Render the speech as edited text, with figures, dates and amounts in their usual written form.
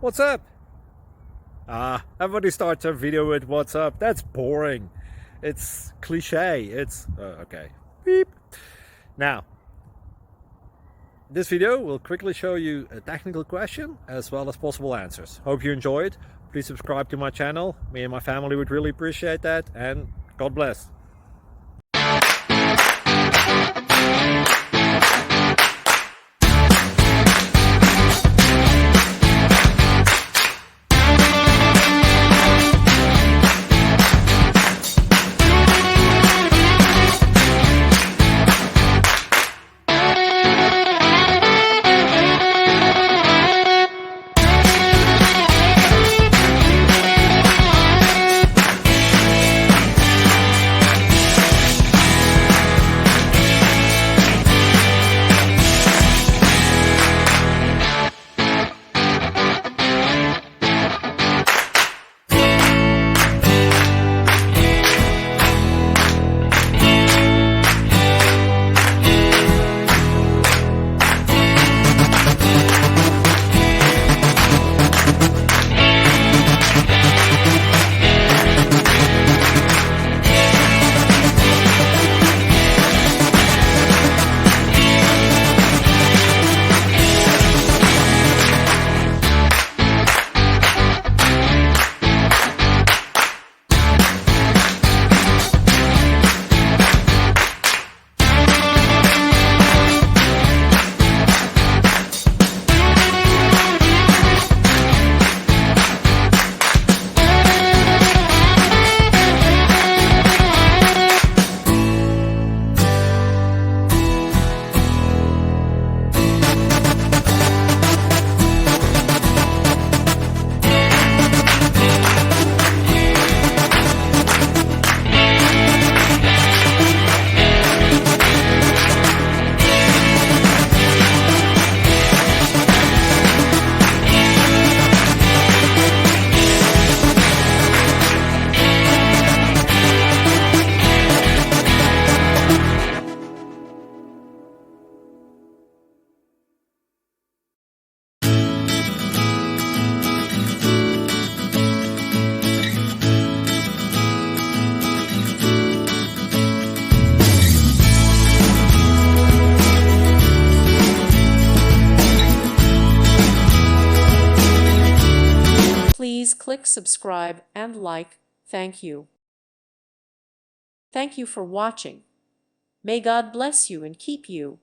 What's up? Everybody starts their video with what's up. That's boring. It's cliche. It's okay. Beep. Now, this video will quickly show you a technical question as well as possible answers. Hope you enjoyed. Please subscribe to my channel. Me and my family would really appreciate that, and God bless. Please click subscribe and like. Thank you. Thank you for watching. May God bless you and keep you.